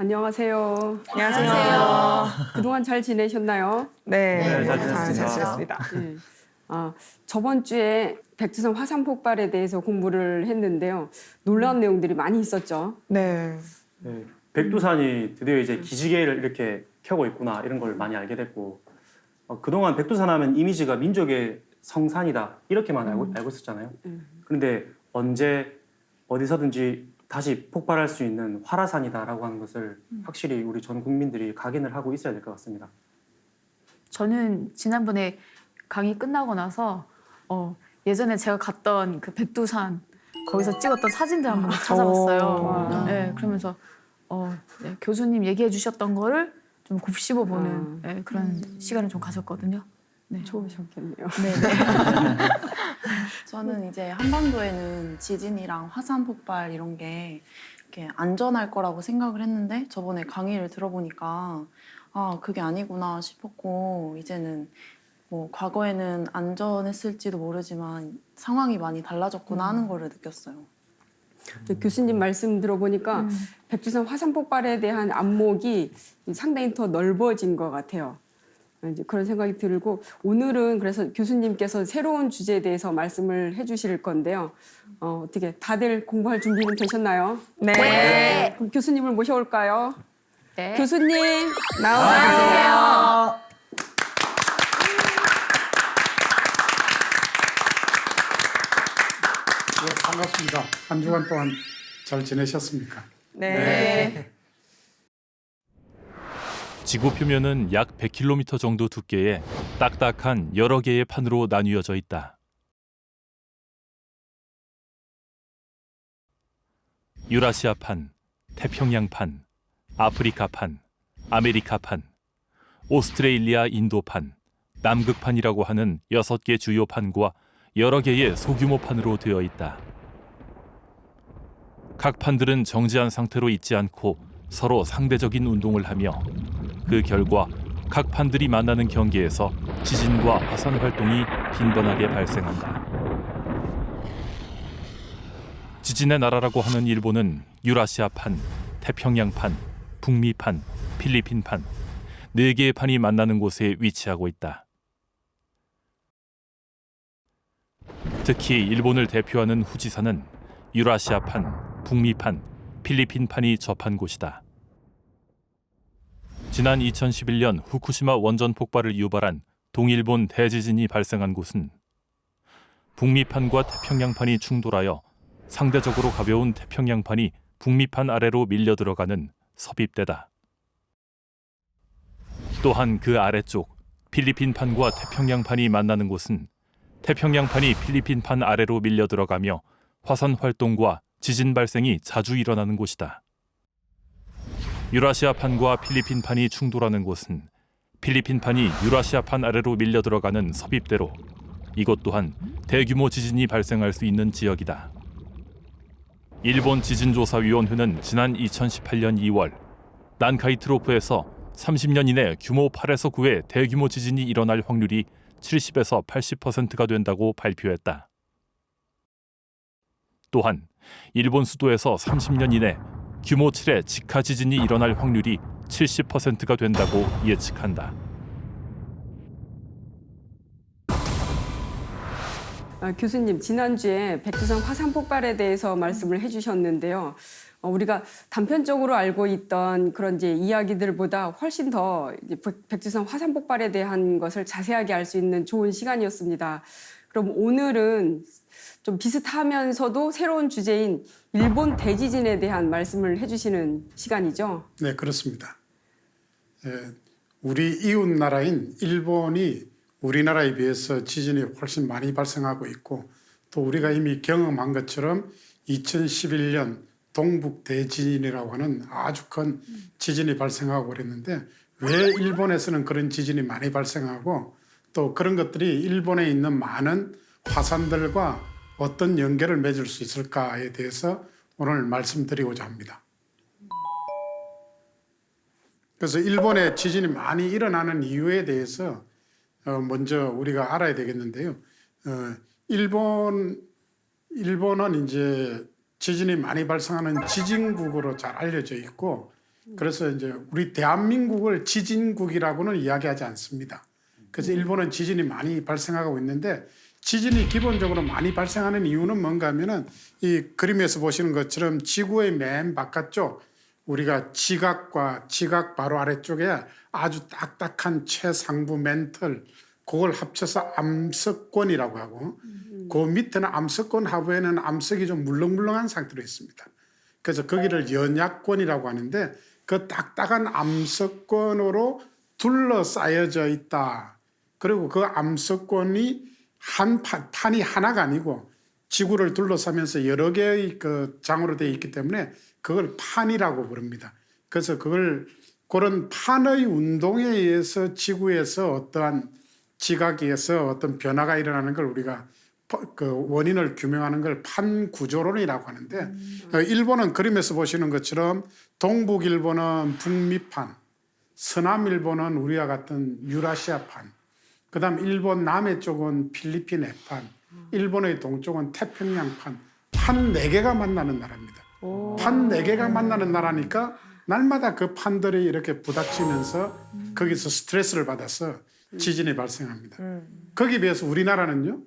안녕하세요. 안녕하세요. 그동안 잘 지내셨나요? 네, 잘 잘 지냈습니다. 지냈습니다. 네. 저번 주에 백두산 화산 폭발에 대해서 공부를 했는데요. 놀라운 내용들이 많이 있었죠. 네, 네, 백두산이 드디어 이제 기지개를 이렇게 켜고 있구나 이런 걸 많이 알게 됐고 그동안 백두산 하면 이미지가 민족의 성산이다 이렇게만 알고 있었잖아요. 그런데 언제 어디서든지 다시 폭발할 수 있는 활화산이다라고 하는 것을 확실히 우리 전 국민들이 각인을 하고 있어야 될 것 같습니다. 저는 지난번에 강의 끝나고 나서 예전에 제가 갔던 그 백두산 거기서 찍었던 사진들 한번 찾아봤어요. 네, 그러면서 네, 교수님 얘기해 주셨던 거를 좀 곱씹어 보는 네, 그런 시간을 좀 가졌거든요. 네. 좋으셨겠네요. 네, 네. 저는 이제 한반도에는 지진이랑 화산 폭발 이런 게 이렇게 안전할 거라고 생각을 했는데 저번에 강의를 들어보니까 그게 아니구나 싶었고 이제는 뭐 과거에는 안전했을지도 모르지만 상황이 많이 달라졌구나 하는 거를 느꼈어요. 교수님 말씀 들어보니까 백두산 화산 폭발에 대한 안목이 상당히 더 넓어진 것 같아요. 이제 그런 생각이 들고 오늘은 그래서 교수님께서 새로운 주제에 대해서 말씀을 해주실 건데요. 어떻게 다들 공부할 준비는 되셨나요? 네. 그럼 교수님을 모셔올까요? 네. 교수님 나와주세요. 네, 반갑습니다. 한 주간 동안 잘 지내셨습니까? 네. 지구 표면은 약 100km 정도 두께의 딱딱한 여러 개의 판으로 나뉘어져 있다. 유라시아판, 태평양판, 아프리카판, 아메리카판, 오스트레일리아 인도판, 남극판이라고 하는 6개 주요 판과 여러 개의 소규모 판으로 되어 있다. 각 판들은 정지한 상태로 있지 않고 서로 상대적인 운동을 하며 그 결과 각 판들이 만나는 경계에서 지진과 화산 활동이 빈번하게 발생한다. 지진의 나라라고 하는 일본은 유라시아판, 태평양판, 북미판, 필리핀판 4개의 판이 만나는 곳에 위치하고 있다. 특히 일본을 대표하는 후지산은 유라시아판, 북미판, 필리핀판이 접한 곳이다. 지난 2011년 후쿠시마 원전 폭발을 유발한 동일본 대지진이 발생한 곳은 북미판과 태평양판이 충돌하여 상대적으로 가벼운 태평양판이 북미판 아래로 밀려 들어가는 섭입대다. 또한 그 아래쪽 필리핀판과 태평양판이 만나는 곳은 태평양판이 필리핀판 아래로 밀려 들어가며 화산 활동과 지진 발생이 자주 일어나는 곳이다. 유라시아판과 필리핀판이 충돌하는 곳은 필리핀판이 유라시아판 아래로 밀려 들어가는 섭입대로 이것 또한 대규모 지진이 발생할 수 있는 지역이다. 일본 지진조사위원회는 지난 2018년 2월 난카이트로프에서 30년 이내 규모 8에서 9의 대규모 지진이 일어날 확률이 70에서 80%가 된다고 발표했다. 또한 일본 수도에서 30년 이내 규모 7의 직하 지진이 일어날 확률이 70%가 된다고 예측한다. 교수님 지난주에 백두산 화산 폭발에 대해서 말씀을 해주셨는데요. 우리가 단편적으로 알고 있던 그런 이제 이야기들보다 훨씬 더 이제 백두산 화산 폭발에 대한 것을 자세하게 알 수 있는 좋은 시간이었습니다. 그럼 오늘은 좀 비슷하면서도 새로운 주제인 일본 대지진에 대한 말씀을 해주시는 시간이죠? 네, 그렇습니다. 우리 이웃 나라인 일본이 우리나라에 비해서 지진이 훨씬 많이 발생하고 있고 또 우리가 이미 경험한 것처럼 2011년 동북 대지진이라고 하는 아주 큰 지진이 발생하고 그랬는데 왜 일본에서는 그런 지진이 많이 발생하고 또 그런 것들이 일본에 있는 많은 화산들과 어떤 연결을 맺을 수 있을까에 대해서 오늘 말씀드리고자 합니다. 그래서 일본에 지진이 많이 일어나는 이유에 대해서 먼저 우리가 알아야 되겠는데요. 일본은 이제 지진이 많이 발생하는 지진국으로 잘 알려져 있고 그래서 이제 우리 대한민국을 지진국이라고는 이야기하지 않습니다. 그래서 일본은 지진이 많이 발생하고 있는데 지진이 기본적으로 많이 발생하는 이유는 뭔가 하면은 이 그림에서 보시는 것처럼 지구의 맨 바깥쪽 우리가 지각과 지각 바로 아래쪽에 아주 딱딱한 최상부 맨틀 그걸 합쳐서 암석권이라고 하고 그 밑에는 암석권 하부에는 암석이 좀 물렁물렁한 상태로 있습니다. 그래서 거기를 연약권이라고 하는데 그 딱딱한 암석권으로 둘러싸여져 있다. 그리고 그 암석권이 판이 하나가 아니고 지구를 둘러싸면서 여러 개의 그 장으로 되어 있기 때문에 그걸 판이라고 부릅니다. 그래서 그런 판의 운동에 의해서 지구에서 어떠한 지각에서 어떤 변화가 일어나는 걸 우리가 그 원인을 규명하는 걸 판구조론이라고 하는데 일본은 그림에서 보시는 것처럼 동북 일본은 북미판, 서남 일본은 우리와 같은 유라시아판, 그다음 일본 남해 쪽은 필리핀 해판, 일본의 동쪽은 태평양판, 판 4개가 만나는 나라입니다. 판 4개가 만나는 나라니까 날마다 그 판들이 이렇게 부닥치면서 거기서 스트레스를 받아서 지진이 발생합니다. 거기에 비해서 우리나라는요?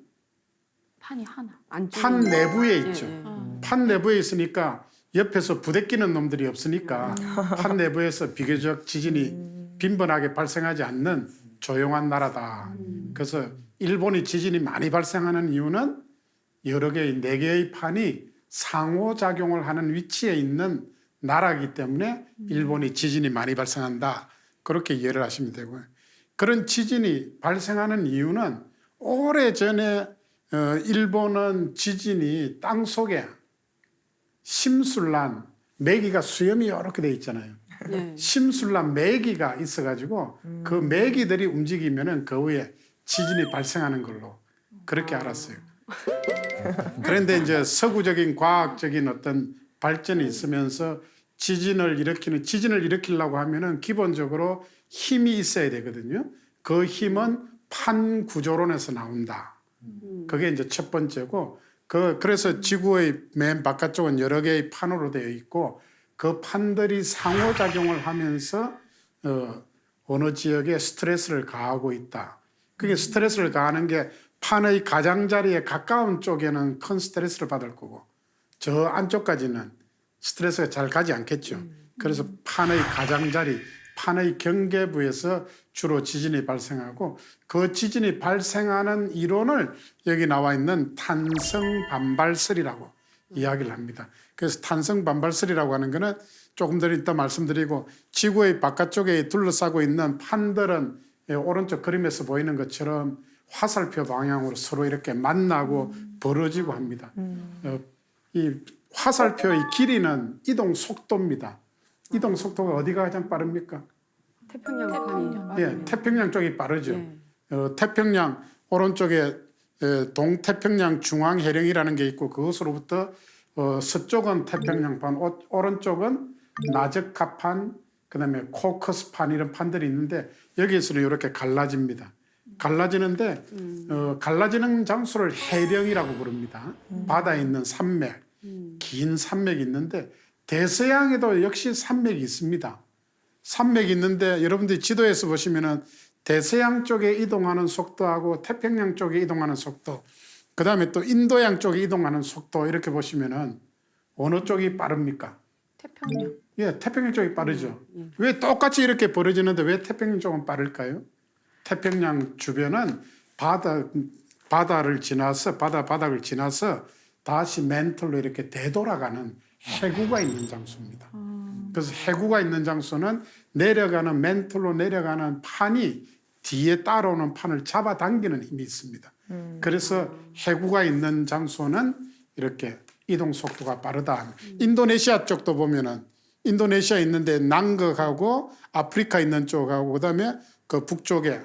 판이 하나. 판 내부에 있죠. 예. 판 내부에 있으니까 옆에서 부대끼는 놈들이 없으니까 판 내부에서 비교적 지진이 빈번하게 발생하지 않는 조용한 나라다. 그래서 일본이 지진이 많이 발생하는 이유는 여러 개의 4개의 판이 상호작용을 하는 위치에 있는 나라이기 때문에 일본이 지진이 많이 발생한다. 그렇게 이해를 하시면 되고요. 그런 지진이 발생하는 이유는 오래전에 일본은 지진이 땅 속에 심술란 매기가 수염이 이렇게 돼 있잖아요. 예. 심술란 매기가 있어가지고 그 매기들이 움직이면은 그 위에 지진이 발생하는 걸로 그렇게 알았어요. 그런데 이제 서구적인 과학적인 어떤 발전이 있으면서 지진을 일으키려고 하면은 기본적으로 힘이 있어야 되거든요. 그 힘은 판 구조론에서 나온다. 그게 이제 첫 번째고 그래서 지구의 맨 바깥쪽은 여러 개의 판으로 되어 있고 그 판들이 상호작용을 하면서 어느 지역에 스트레스를 가하고 있다. 그게 스트레스를 가하는 게 판의 가장자리에 가까운 쪽에는 큰 스트레스를 받을 거고 저 안쪽까지는 스트레스가 잘 가지 않겠죠. 그래서 판의 가장자리, 판의 경계부에서 주로 지진이 발생하고 그 지진이 발생하는 이론을 여기 나와 있는 탄성반발설이라고 이야기를 합니다. 그래서 탄성반발설이라고 하는 거는 조금 더 이따 말씀드리고 지구의 바깥쪽에 둘러싸고 있는 판들은 오른쪽 그림에서 보이는 것처럼 화살표 방향으로 서로 이렇게 만나고 벌어지고 합니다. 이 화살표의 길이는 이동 속도입니다. 이동 속도가 어디가 가장 빠릅니까? 태평양 판이. 예, 태평양 쪽이 빠르죠. 예. 태평양 오른쪽에 동태평양 중앙해령이라는 게 있고 그것으로부터 서쪽은 태평양판, 오른쪽은 나저카판, 그다음에 코커스판 이런 판들이 있는데 여기에서는 이렇게 갈라집니다. 갈라지는데 갈라지는 장소를 해령이라고 부릅니다. 바다에 있는 산맥, 긴 산맥이 있는데 대서양에도 역시 산맥이 있습니다. 산맥이 있는데 여러분들이 지도에서 보시면은 대서양 쪽에 이동하는 속도하고 태평양 쪽에 이동하는 속도, 그 다음에 또 인도양 쪽에 이동하는 속도 이렇게 보시면은 어느 쪽이 빠릅니까? 태평양. 예, 태평양 쪽이 빠르죠. 왜 똑같이 이렇게 벌어지는데 왜 태평양 쪽은 빠를까요? 태평양 주변은 바다를 지나서 바닥을 지나서 다시 맨틀로 이렇게 되돌아가는 해구가 있는 장소입니다. 그래서 해구가 있는 장소는 내려가는 맨틀로 내려가는 판이 뒤에 따라오는 판을 잡아당기는 힘이 있습니다. 그래서 해구가 있는 장소는 이렇게 이동 속도가 빠르다. 인도네시아 쪽도 보면은 인도네시아 있는데 남극하고 아프리카 있는 쪽하고 그다음에 그 북쪽에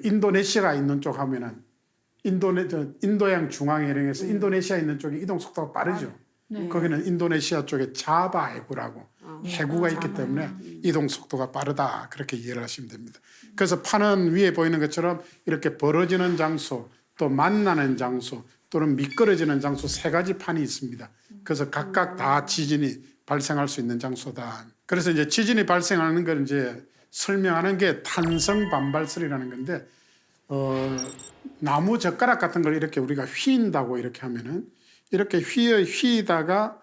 인도네시아가 있는 쪽 하면은 인도양 중앙해령에서 인도네시아 있는 쪽에 이동 속도가 빠르죠. 거기는 인도네시아 쪽에 자바 해구라고 해구가 있기 때문에 이동 속도가 빠르다 그렇게 이해를 하시면 됩니다. 그래서 판은 위에 보이는 것처럼 이렇게 벌어지는 장소, 또 만나는 장소, 또는 미끄러지는 장소 3가지 판이 있습니다. 그래서 각각 다 지진이 발생할 수 있는 장소다. 그래서 이제 지진이 발생하는 걸 이제 설명하는 게 탄성 반발설이라는 건데 나무 젓가락 같은 걸 이렇게 우리가 휘인다고 이렇게 하면은 이렇게 휘다가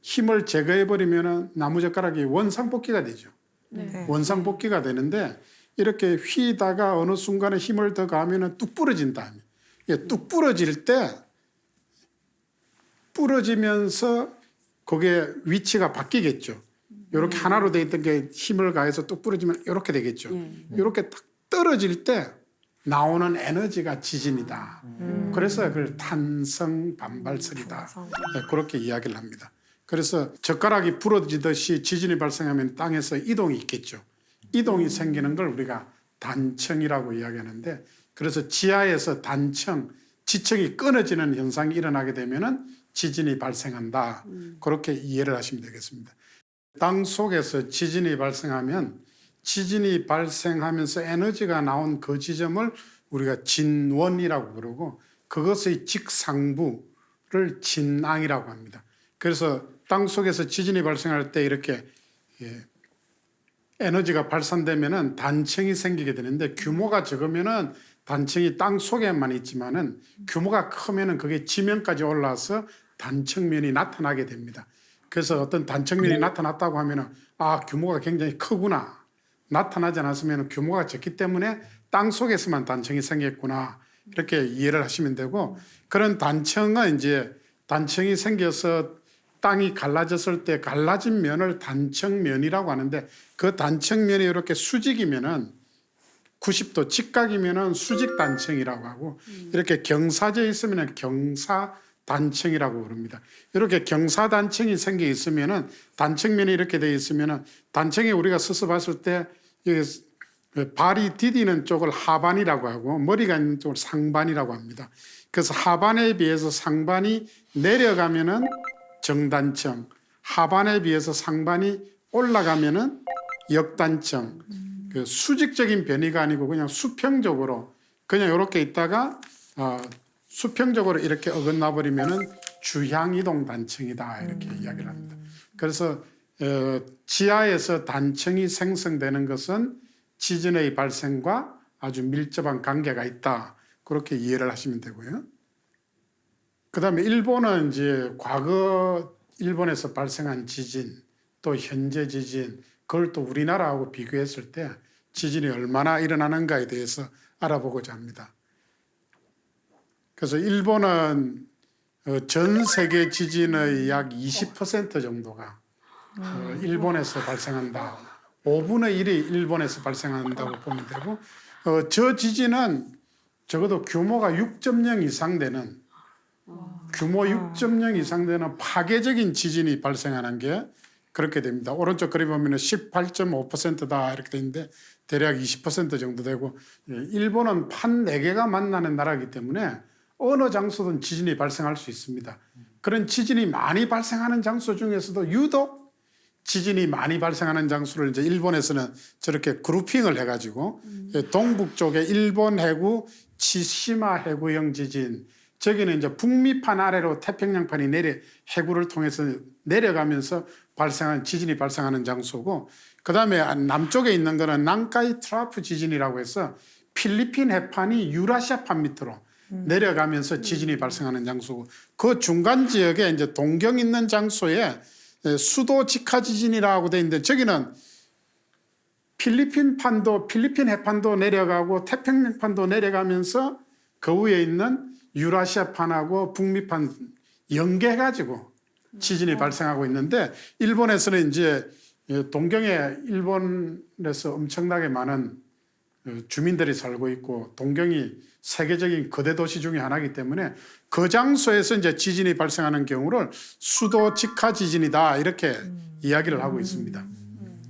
힘을 제거해 버리면은 나무 젓가락이 원상복귀가 되죠. 원상복귀가 되는데 이렇게 휘다가 어느 순간에 힘을 더 가하면은 뚝 부러진다. 이게 뚝 부러질 때 부러지면서 그게 위치가 바뀌겠죠. 이렇게 하나로 돼 있던 게 힘을 가해서 뚝 부러지면 이렇게 되겠죠. 이렇게 딱 떨어질 때 나오는 에너지가 지진이다. 그래서 그걸 탄성 반발설이다. 네, 그렇게 이야기를 합니다. 그래서 젓가락이 부러지듯이 지진이 발생하면 땅에서 이동이 있겠죠. 이동이 생기는 걸 우리가 단청이라고 이야기하는데 그래서 지하에서 단청, 지층이 끊어지는 현상이 일어나게 되면은 지진이 발생한다. 그렇게 이해를 하시면 되겠습니다. 땅 속에서 지진이 발생하면 지진이 발생하면서 에너지가 나온 그 지점을 우리가 진원이라고 부르고 그것의 직상부를 진앙이라고 합니다. 그래서 땅 속에서 지진이 발생할 때 이렇게 에너지가 발산되면은 단층이 생기게 되는데 규모가 적으면은 단층이 땅 속에만 있지만은 규모가 크면은 그게 지면까지 올라와서 단층면이 나타나게 됩니다. 그래서 어떤 단층면이 나타났다고 하면은 아 규모가 굉장히 크구나. 나타나지 않았으면 규모가 적기 때문에 땅 속에서만 단층이 생겼구나. 이렇게 이해를 하시면 되고 그런 단층은 이제 단층이 생겨서 땅이 갈라졌을 때 갈라진 면을 단층면이라고 하는데 그 단층면이 이렇게 수직이면은 90도 직각이면은 수직 단층이라고 하고 이렇게 경사져 있으면은 경사 단층이라고 부릅니다. 이렇게 경사 단층이 생겨 있으면은 단층면이 이렇게 돼 있으면은 단층에 우리가 서서 봤을 때 발이 디디는 쪽을 하반이라고 하고 머리가 있는 쪽을 상반이라고 합니다. 그래서 하반에 비해서 상반이 내려가면은 정단층, 하반에 비해서 상반이 올라가면은 역단층. 그 수직적인 변이가 아니고 그냥 수평적으로 그냥 이렇게 있다가 수평적으로 이렇게 어긋나 버리면은 주향이동 단층이다 이렇게 이야기를 합니다. 그래서 지하에서 단층이 생성되는 것은 지진의 발생과 아주 밀접한 관계가 있다. 그렇게 이해를 하시면 되고요. 그다음에 일본은 이제 과거 일본에서 발생한 지진 또 현재 지진 그걸 또 우리나라하고 비교했을 때 지진이 얼마나 일어나는가에 대해서 알아보고자 합니다. 그래서 일본은 전 세계 지진의 약 20% 정도가 일본에서 발생한다. 5분의 1이 일본에서 발생한다고 보면 되고 저 지진은 적어도 규모가 6.0 이상 되는 규모 6.0 이상 되는 파괴적인 지진이 발생하는 게 그렇게 됩니다. 오른쪽 그림 보면 18.5%다 이렇게 돼 있는데 대략 20% 정도 되고 일본은 판 4개가 만나는 나라이기 때문에 어느 장소든 지진이 발생할 수 있습니다. 그런 지진이 많이 발생하는 장소 중에서도 유독 지진이 많이 발생하는 장소를 이제 일본에서는 저렇게 그룹핑을 해가지고 동북 쪽에 일본 해구 치시마 해구형 지진 저기는 이제 북미판 아래로 태평양판이 해구를 통해서 내려가면서 발생한 지진이 발생하는 장소고 그다음에 남쪽에 있는 거는 난카이 트라프 지진이라고 해서 필리핀 해판이 유라시아판 밑으로 내려가면서 지진이 발생하는 장소고 그 중간 지역에 이제 동경 있는 장소에 수도 직하 지진이라고 돼 있는데 저기는 필리핀 해판도 내려가고 태평양판도 내려가면서 그 위에 있는 유라시아판하고 북미판 연계해가지고 지진이 발생하고 있는데 일본에서는 이제 동경에 일본에서 엄청나게 많은 주민들이 살고 있고 동경이 세계적인 거대 도시 중에 하나이기 때문에 그 장소에서 이제 지진이 발생하는 경우를 수도 직하 지진이다 이렇게 이야기를 하고 있습니다.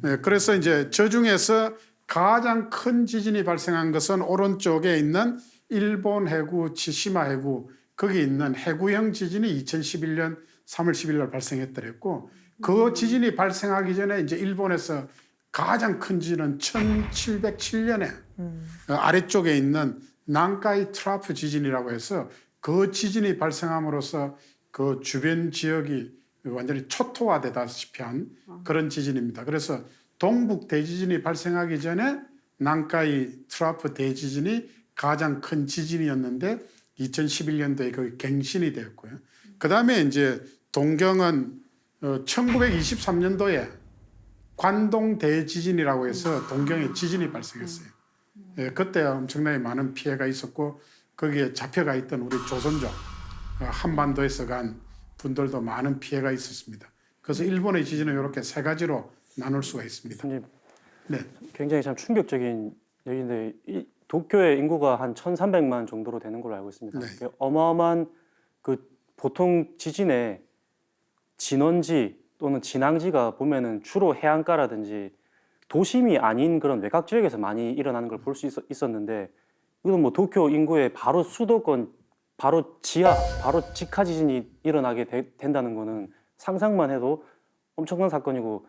네, 그래서 이제 저 중에서 가장 큰 지진이 발생한 것은 오른쪽에 있는 일본 해구 치시마 해구 거기 있는 해구형 지진이 2011년 3월 10일 날 발생했더랬고 그 지진이 발생하기 전에 이제 일본에서 가장 큰 지진은 1707년에 아래쪽에 있는 난카이 트라프 지진이라고 해서 그 지진이 발생함으로써 그 주변 지역이 완전히 초토화되다시피 한 그런 지진입니다. 그래서 동북 대지진이 발생하기 전에 난카이 트라프 대지진이 가장 큰 지진이었는데 2011년도에 그 갱신이 되었고요. 그 다음에 이제 동경은 1923년도에 관동 대지진이라고 해서 동경에 지진이 발생했어요. 예, 그때 엄청나게 많은 피해가 있었고 거기에 잡혀가 있던 우리 조선족 한반도에서 간 분들도 많은 피해가 있었습니다. 그래서 일본의 지진은 이렇게 세 가지로 나눌 수가 있습니다. 교수님, 네. 굉장히 참 충격적인 얘기인데 도쿄의 인구가 한 1,300만 정도로 되는 걸로 알고 있습니다. 네. 어마어마한 그 보통 지진의 진원지 또는 진앙지가 보면은 주로 해안가라든지 도심이 아닌 그런 외곽 지역에서 많이 일어나는 걸 볼 수 있었는데 이건 뭐 도쿄 인구의 바로 수도권 바로 지하 바로 직하 지진이 일어나게 된다는 거는 상상만 해도 엄청난 사건이고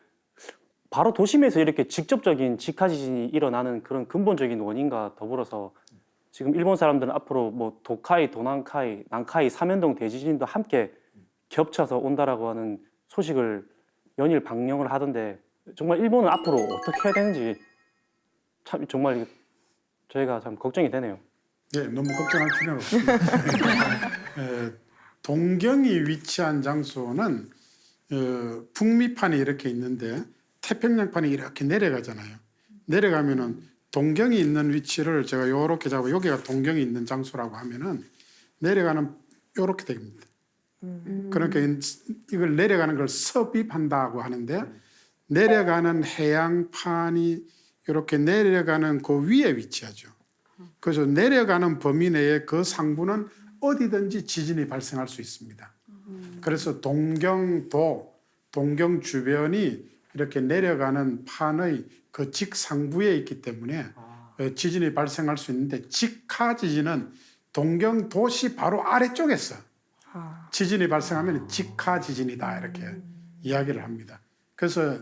바로 도심에서 이렇게 직접적인 직하 지진이 일어나는 그런 근본적인 원인과 더불어서 지금 일본 사람들은 앞으로 뭐 도카이, 도난카이, 난카이, 삼연동 대지진도 함께 겹쳐서 온다라고 하는 소식을 연일 방영을 하던데 정말 일본은 앞으로 어떻게 해야 되는지 참 정말 저희가 참 걱정이 되네요. 네, 너무 걱정할 필요는 없습니다. 동경이 위치한 장소는 북미판이 이렇게 있는데 태평양판이 이렇게 내려가잖아요. 내려가면은 동경이 있는 위치를 제가 이렇게 잡고 여기가 동경이 있는 장소라고 하면은 내려가는 이렇게 됩니다. 그러니까 이걸 내려가는 걸 섭입한다고 하는데 내려가는 해양판이 이렇게 내려가는 그 위에 위치하죠. 그래서 내려가는 범위 내에 그 상부는 어디든지 지진이 발생할 수 있습니다. 그래서 동경도, 동경 주변이 이렇게 내려가는 판의 그 직상부에 있기 때문에 지진이 발생할 수 있는데 직하 지진은 동경 도시 바로 아래쪽에서 지진이 발생하면 직하 지진이다 이렇게 이야기를 합니다. 그래서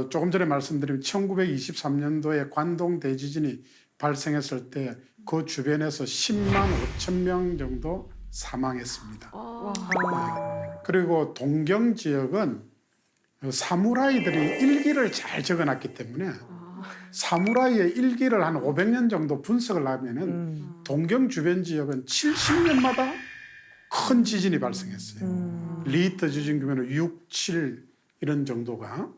조금 전에 말씀드린 1923년도에 관동 대지진이 발생했을 때 그 주변에서 10만 5천 명 정도 사망했습니다. 그리고 동경 지역은 사무라이들이 일기를 잘 적어놨기 때문에 사무라이의 일기를 한 500년 정도 분석을 하면은 동경 주변 지역은 70년마다 큰 지진이 발생했어요. 리히터 지진 규모는 6, 7 이런 정도가.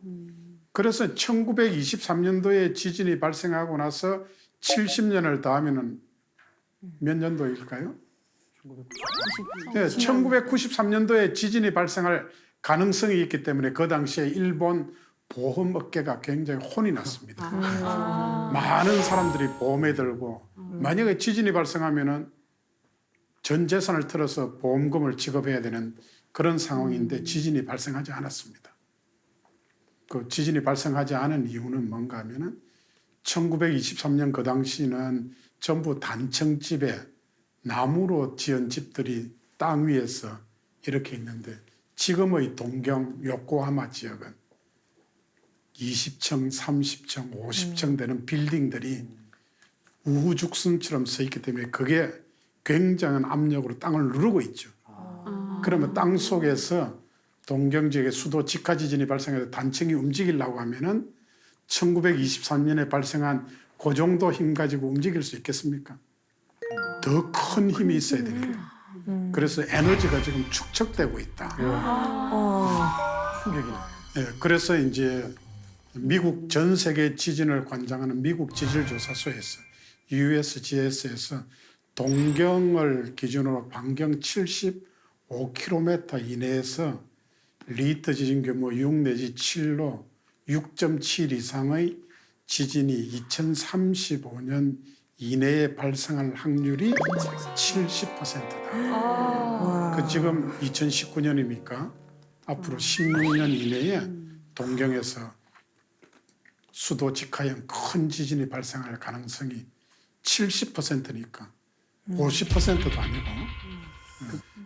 그래서 1923년도에 지진이 발생하고 나서 70년을 더하면은 몇 년도일까요? 네, 1993년도에 지진이 발생할 가능성이 있기 때문에 그 당시에 일본 보험업계가 굉장히 혼이 났습니다. 많은 사람들이 보험에 들고 만약에 지진이 발생하면은 전 재산을 틀어서 보험금을 지급해야 되는 그런 상황인데 지진이 발생하지 않았습니다. 그 지진이 발생하지 않은 이유는 뭔가 하면은 1923년 그 당시는 전부 단층집에 나무로 지은 집들이 땅 위에서 이렇게 있는데 지금의 동경 요코하마 지역은 20층, 30층, 50층 되는 빌딩들이 우후죽순처럼 서 있기 때문에 그게 굉장한 압력으로 땅을 누르고 있죠. 그러면 땅 속에서 동경 지역의 수도 직하 지진이 발생해서 단층이 움직이려고 하면은 1923년에 발생한 그 정도 힘 가지고 움직일 수 있겠습니까? 더 큰 힘이 있어야 됩니다. 그래서 에너지가 지금 축적되고 있다. 충격이네. 네, 그래서 이제 미국 전 세계 지진을 관장하는 미국 지질조사소에서 USGS에서 동경을 기준으로 반경 75km 이내에서 리히터 지진 규모 6 내지 7로 6.7 이상의 지진이 2035년 이내에 발생할 확률이 70%다. 그 지금 2019년이니까 앞으로 16년 이내에 동경에서 수도 직하형 큰 지진이 발생할 가능성이 70%니까 50%도 아니고.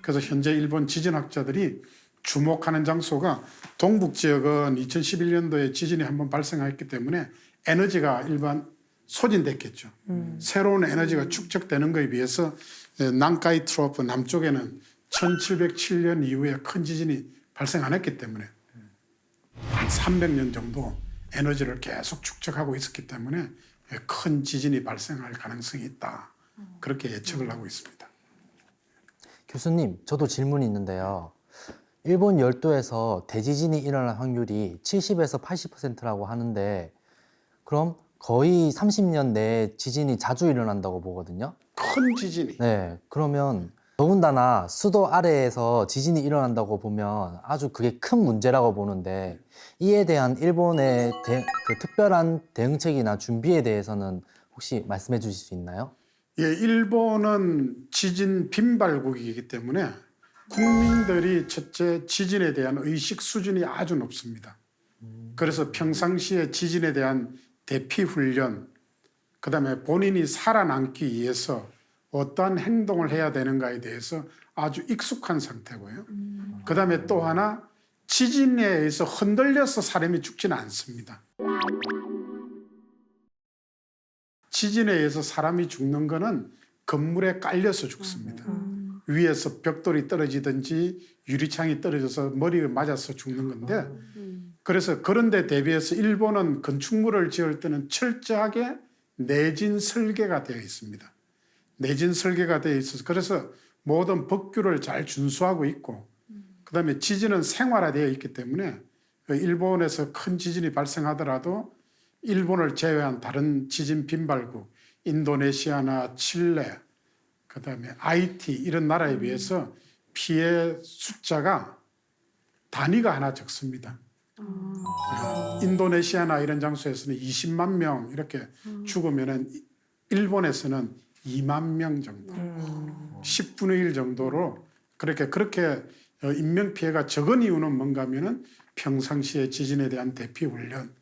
그래서 현재 일본 지진학자들이 주목하는 장소가 동북 지역은 2011년도에 지진이 한번 발생했기 때문에 에너지가 일반 소진됐겠죠. 새로운 에너지가 축적되는 것에 비해서 난카이 트로프 남쪽에는 1707년 이후에 큰 지진이 발생 안 했기 때문에 한 300년 정도 에너지를 계속 축적하고 있었기 때문에 큰 지진이 발생할 가능성이 있다. 그렇게 예측을 하고 있습니다. 교수님, 저도 질문이 있는데요. 일본 열도에서 대지진이 일어날 확률이 70에서 80%라고 하는데 그럼 거의 30년 내에 지진이 자주 일어난다고 보거든요. 큰 지진이 네, 그러면 더군다나 수도 아래에서 지진이 일어난다고 보면 아주 그게 큰 문제라고 보는데 이에 대한 일본의 그 특별한 대응책이나 준비에 대해서는 혹시 말씀해 주실 수 있나요? 예, 일본은 지진 빈발국이기 때문에 국민들이 첫째 지진에 대한 의식 수준이 아주 높습니다. 그래서 평상시에 지진에 대한 대피 훈련, 그다음에 본인이 살아남기 위해서 어떠한 행동을 해야 되는가에 대해서 아주 익숙한 상태고요. 그다음에 또 하나 지진에 의해서 흔들려서 사람이 죽지는 않습니다. 지진에 의해서 사람이 죽는 거는 건물에 깔려서 죽습니다. 위에서 벽돌이 떨어지든지 유리창이 떨어져서 머리에 맞아서 죽는 건데 그래서 그런 데 대비해서 일본은 건축물을 지을 때는 철저하게 내진 설계가 되어 있습니다. 내진 설계가 되어 있어서 그래서 모든 법규를 잘 준수하고 있고 그다음에 지진은 생활화되어 있기 때문에 일본에서 큰 지진이 발생하더라도 일본을 제외한 다른 지진 빈발국 인도네시아나 칠레 그다음에 아이티 이런 나라에 비해서 피해 숫자가 단위가 하나 적습니다. 인도네시아나 이런 장소에서는 20만 명 이렇게 죽으면은 일본에서는 2만 명 정도, 10분의 1 정도로 그렇게 인명 피해가 적은 이유는 뭔가 하면은 평상시에 지진에 대한 대피 훈련.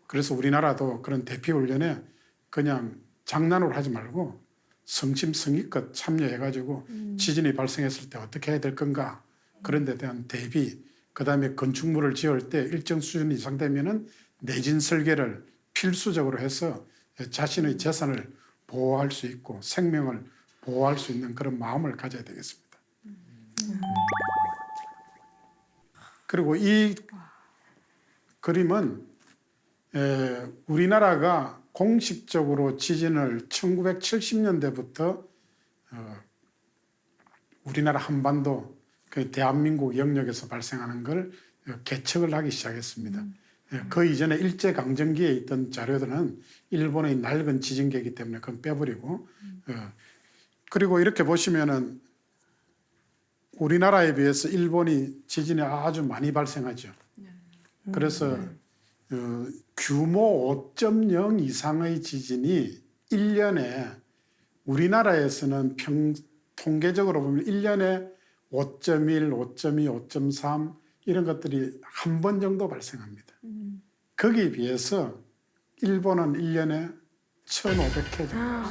그래서 우리나라도 그런 대피 훈련에 그냥 장난으로 하지 말고 성심성의껏 참여해가지고 지진이 발생했을 때 어떻게 해야 될 건가 그런 데 대한 대비 그다음에 건축물을 지을 때 일정 수준 이상 되면은 내진 설계를 필수적으로 해서 자신의 재산을 보호할 수 있고 생명을 보호할 수 있는 그런 마음을 가져야 되겠습니다. 그리고 이 그림은 우리나라가 공식적으로 지진을 1970년대부터 우리나라 한반도 그 대한민국 영역에서 발생하는 걸 계측을 하기 시작했습니다. 그 이전에 일제강점기에 있던 자료들은 일본의 낡은 지진계이기 때문에 그건 빼버리고 그리고 이렇게 보시면은 우리나라에 비해서 일본이 지진이 아주 많이 발생하죠. 그래서 규모 5.0 이상의 지진이 1년에 우리나라에서는 통계적으로 보면 1년에 5.1, 5.2, 5.3 이런 것들이 한 번 정도 발생합니다. 거기에 비해서 일본은 1년에 1,500회 정도.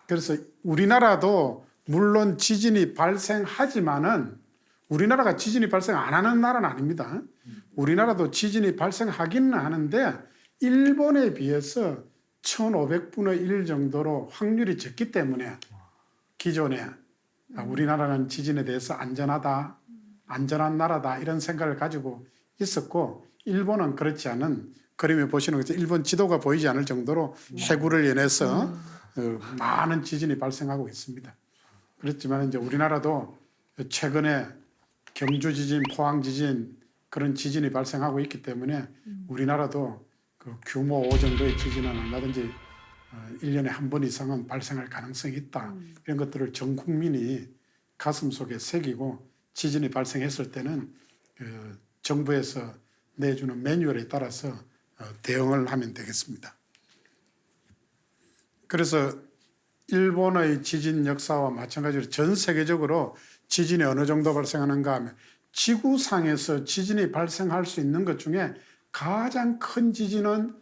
그래서 우리나라도 물론 지진이 발생하지만은 우리나라가 지진이 발생 안 하는 나라는 아닙니다. 우리나라도 지진이 발생하기는 하는데 일본에 비해서 1,500분의 1 정도로 확률이 적기 때문에 기존에 우리나라는 지진에 대해서 안전하다, 안전한 나라다 이런 생각을 가지고 있었고 일본은 그렇지 않은 그림에 보시는 것처럼 일본 지도가 보이지 않을 정도로 해구를 연해서 많은 지진이 발생하고 있습니다. 그렇지만 이제 우리나라도 최근에 경주 지진, 포항 지진 그런 지진이 발생하고 있기 때문에 우리나라도 그 규모 5 정도의 지진은 얼마든지 1년에 한 번 이상은 발생할 가능성이 있다. 이런 것들을 전 국민이 가슴속에 새기고 지진이 발생했을 때는 정부에서 내주는 매뉴얼에 따라서 대응을 하면 되겠습니다. 그래서 일본의 지진 역사와 마찬가지로 전 세계적으로 지진이 어느 정도 발생하는가 하면 지구상에서 지진이 발생할 수 있는 것 중에 가장 큰 지진은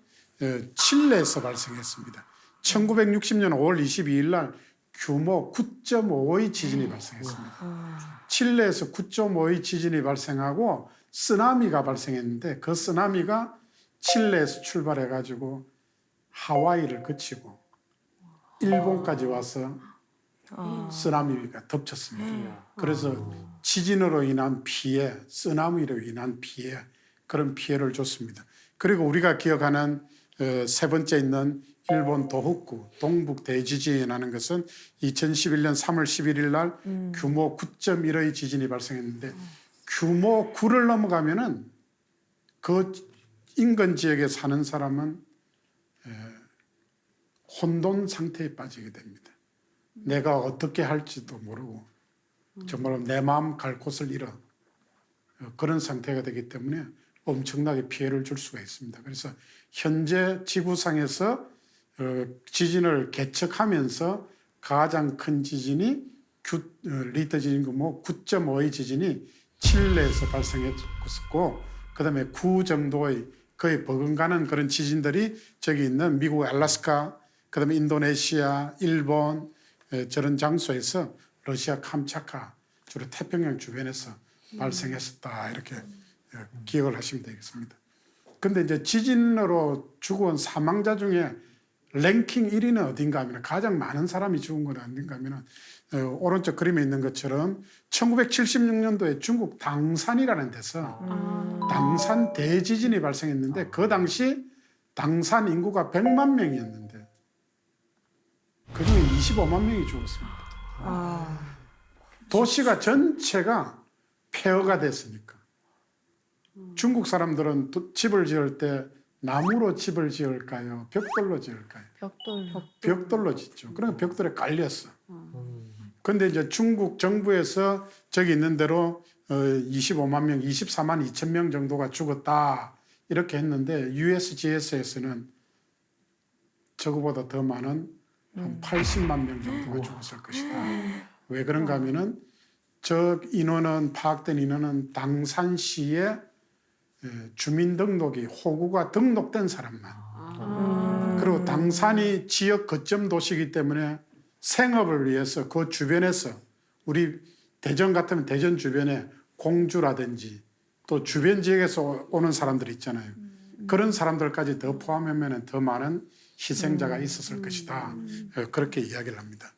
칠레에서 발생했습니다. 1960년 5월 22일 날 규모 9.5의 지진이 발생했습니다. 칠레에서 9.5의 지진이 발생하고 쓰나미가 발생했는데 그 쓰나미가 칠레에서 출발해가지고 하와이를 거치고 일본까지 와서 쓰나미가 덮쳤습니다. 그래서 지진으로 인한 피해, 쓰나미로 인한 피해, 그런 피해를 줬습니다. 그리고 우리가 기억하는 세 번째 있는 일본 도호쿠 동북 대지진이라는 것은 2011년 3월 11일 날 규모 9.1의 지진이 발생했는데 규모 9를 넘어가면은 그 인근 지역에 사는 사람은 혼돈 상태에 빠지게 됩니다. 내가 어떻게 할지도 모르고 정말 내 마음 갈 곳을 잃어 그런 상태가 되기 때문에 엄청나게 피해를 줄 수가 있습니다. 그래서 현재 지구상에서 지진을 계측하면서 가장 큰 지진이 리터 지진 규모 9.5의 지진이 칠레에서 발생했고 그다음에 9 정도의 거의 버금가는 그런 지진들이 저기 있는 미국 알래스카 그다음에 인도네시아, 일본 저런 장소에서 러시아 캄차카 주로 태평양 주변에서 발생했었다 이렇게 기억을 하시면 되겠습니다. 근데 이제 지진으로 죽은 사망자 중에 랭킹 1위는 어딘가 하면 가장 많은 사람이 죽은 건 어딘가 하면 오른쪽 그림에 있는 것처럼 1976년도에 중국 당산이라는 데서 당산 대지진이 발생했는데 그 당시 당산 인구가 100만 명이었는데 그중에 25만 명이 죽었습니다. 도시가 전체가 폐허가 됐으니까. 중국 사람들은 집을 지을 때 나무로 집을 지을까요? 벽돌로 지을까요? 벽돌로 짓죠. 그러니까 벽돌에 깔렸어. 그런데 이제 중국 정부에서 저기 있는 대로 25만 명, 24만 2천 명 정도가 죽었다 이렇게 했는데 USGS에서는 저거보다 더 많은 한 80만 명 정도가 죽었을 것이다. 왜 그런가 하면은 저 인원은 파악된 인원은 당산시에 주민등록이 호구가 등록된 사람만 그리고 당산이 지역 거점 도시이기 때문에 생업을 위해서 그 주변에서 우리 대전 같으면 대전 주변에 공주라든지 또 주변 지역에서 오는 사람들 있잖아요. 그런 사람들까지 더 포함하면 더 많은 희생자가 있었을 것이다. 그렇게 이야기를 합니다.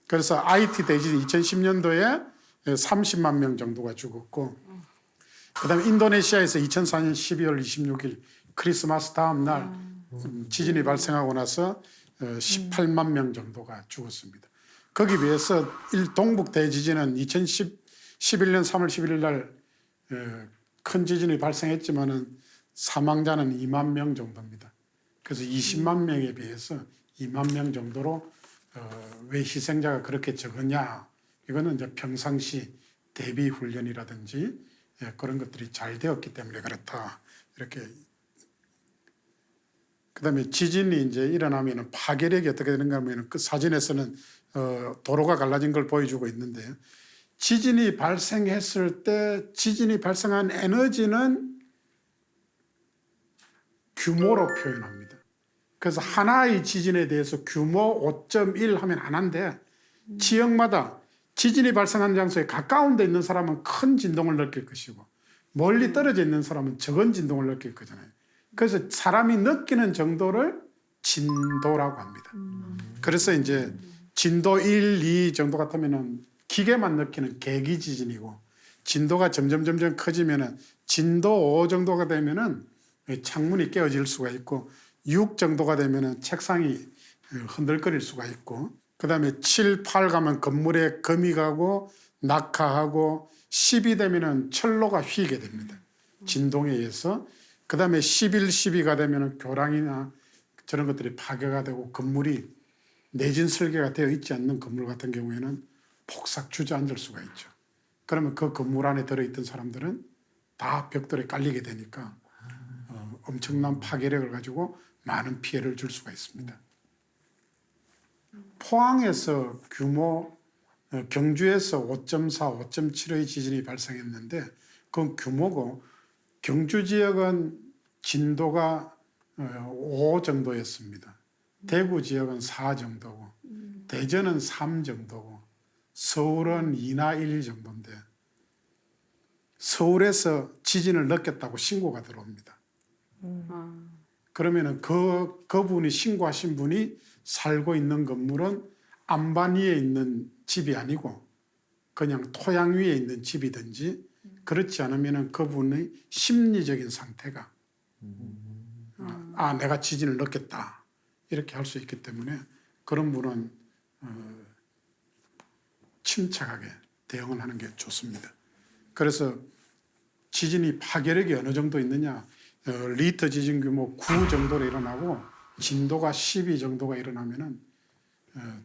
그래서 IT 대지진 2010년도에 30만 명 정도가 죽었고 그다음에 인도네시아에서 2004년 12월 26일 크리스마스 다음 날 지진이 발생하고 나서 18만 명 정도가 죽었습니다. 거기 비해서 동북 대지진은 2011년 3월 11일 날 큰 지진이 발생했지만은 사망자는 2만 명 정도입니다. 그래서 20만 명에 비해서 2만 명 정도로 왜 희생자가 그렇게 적으냐? 이거는 이제 평상시 대비 훈련이라든지 그런 것들이 잘 되었기 때문에 그렇다. 이렇게. 그다음에 지진이 이제 일어나면 파괴력이 어떻게 되는가 하면 그 사진에서는 도로가 갈라진 걸 보여주고 있는데요. 지진이 발생했을 때 지진이 발생한 에너지는 규모로 표현합니다. 그래서 하나의 지진에 대해서 규모 5.1 하면 하나인데 지역마다 지진이 발생한 장소에 가까운 데 있는 사람은 큰 진동을 느낄 것이고 멀리 떨어져 있는 사람은 적은 진동을 느낄 거잖아요. 그래서 사람이 느끼는 정도를 진도라고 합니다. 그래서 이제 진도 1, 2 정도 같으면은 기계만 느끼는 계기 지진이고 진도가 점점 커지면은 진도 5 정도가 되면은 창문이 깨어질 수가 있고 6 정도가 되면은 책상이 흔들거릴 수가 있고 그다음에 7, 8 가면 건물에 금이 가고 낙하하고 10이 되면은 철로가 휘게 됩니다. 진동에 의해서. 그다음에 11, 12가 되면은 교량이나 저런 것들이 파괴가 되고 건물이 내진 설계가 되어 있지 않는 건물 같은 경우에는 폭삭 주저앉을 수가 있죠. 그러면 그 건물 안에 들어있던 사람들은 다 벽돌에 깔리게 되니까 엄청난 파괴력을 가지고 많은 피해를 줄 수가 있습니다. 포항에서 경주에서 5.4, 5.7의 지진이 발생했는데 그 규모고 경주 지역은 진도가 5 정도였습니다. 대구 지역은 4 정도고 대전은 3 정도고 서울은 2나 1 정도인데 서울에서 지진을 느꼈다고 신고가 들어옵니다. 그러면은 그분이 신고하신 분이 살고 있는 건물은 안반 위에 있는 집이 아니고 그냥 토양 위에 있는 집이든지 그렇지 않으면 그분의 심리적인 상태가 내가 지진을 느꼈다 이렇게 할 수 있기 때문에 그런 분은 침착하게 대응을 하는 게 좋습니다. 그래서 지진이 파괴력이 어느 정도 있느냐, 리터 지진 규모 9 정도로 일어나고 진도가 12 정도가 일어나면은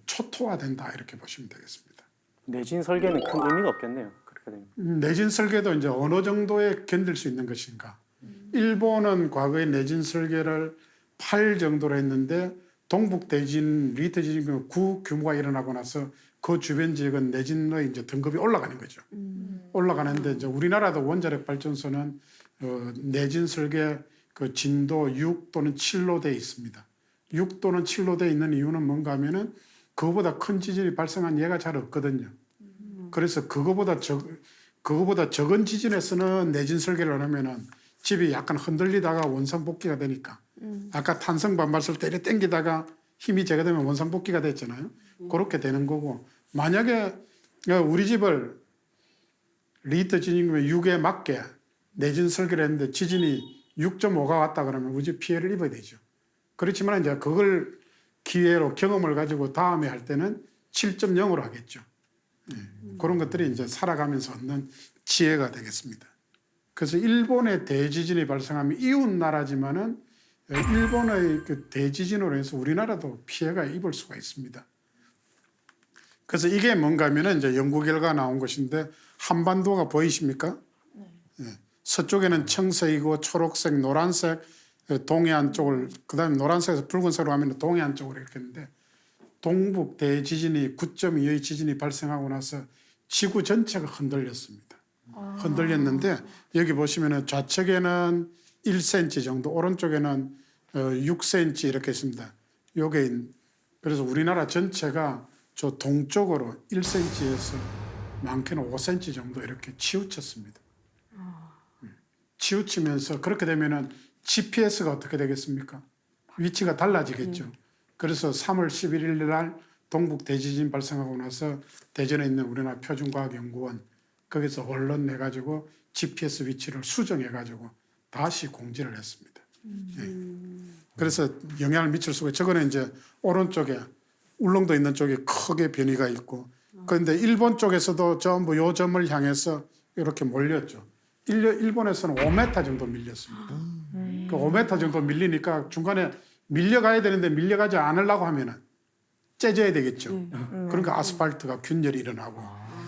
초토화된다 이렇게 보시면 되겠습니다. 내진 설계는 큰 의미가 없겠네요. 그렇게 되면. 내진 설계도 이제 어느 정도에 견딜 수 있는 것인가. 일본은 과거에 내진 설계를 8 정도로 했는데 동북 대진, 리터 지진 규모 9 규모가 일어나고 나서 그 주변 지역은 내진의 이제 등급이 올라가는 거죠. 올라가는데 이제 우리나라도 원자력 발전소는 내진 설계 그 진도 6 또는 7로 돼 있습니다. 6 또는 7로 돼 있는 이유는 뭔가 하면은 그거보다 큰 지진이 발생한 예가 잘 없거든요. 그래서 그거보다 적은 지진에서는 내진 설계를 하면은 집이 약간 흔들리다가 원상복귀가 되니까 아까 탄성 반발설 때려 당기다가 힘이 제거되면 원상복귀가 됐잖아요. 그렇게 되는 거고 만약에 우리 집을 리터 지진규모 6에 맞게 내진 설계를 했는데 지진이 6.5가 왔다 그러면 우리 집 피해를 입어야 되죠. 그렇지만 이제 그걸 기회로 경험을 가지고 다음에 할 때는 7.0으로 하겠죠. 그런 것들이 이제 살아가면서 얻는 지혜가 되겠습니다. 그래서 일본의 대지진이 발생하면 이웃 나라지만은 일본의 그 대지진으로 해서 우리나라도 피해가 입을 수가 있습니다. 그래서 이게 뭔가 하면은 이제 연구 결과가 나온 것인데 한반도가 보이십니까? 네. 서쪽에는 청색이고 초록색, 노란색, 동해안 쪽을 그다음에 노란색에서 붉은색으로 가면 동해안 쪽으로 이렇게 했는데 동북 대지진이 9.2의 지진이 발생하고 나서 지구 전체가 흔들렸습니다. 흔들렸는데 여기 보시면은 좌측에는 1cm 정도, 오른쪽에는 6cm 이렇게 있습니다. 요게 그래서 우리나라 전체가 저 동쪽으로 1cm에서 많게는 5cm 정도 이렇게 치우쳤습니다. 치우치면서 그렇게 되면은 GPS가 어떻게 되겠습니까? 위치가 달라지겠죠. 그래서 3월 11일 날 동북 대지진 발생하고 나서 대전에 있는 우리나라 표준과학연구원 거기서 언론 내가지고 GPS 위치를 수정해가지고 다시 공지를 했습니다. 그래서 영향을 미칠 수가 있어요. 저거는 이제 오른쪽에 울릉도 있는 쪽에 크게 변이가 있고 그런데 일본 쪽에서도 전부 요 점을 향해서 이렇게 몰렸죠. 일본에서는 5m 정도 밀렸습니다. 그 5m 정도 밀리니까 중간에 밀려가야 되는데 밀려가지 않으려고 하면은 째져야 되겠죠. 그러니까 아스팔트가 균열이 일어나고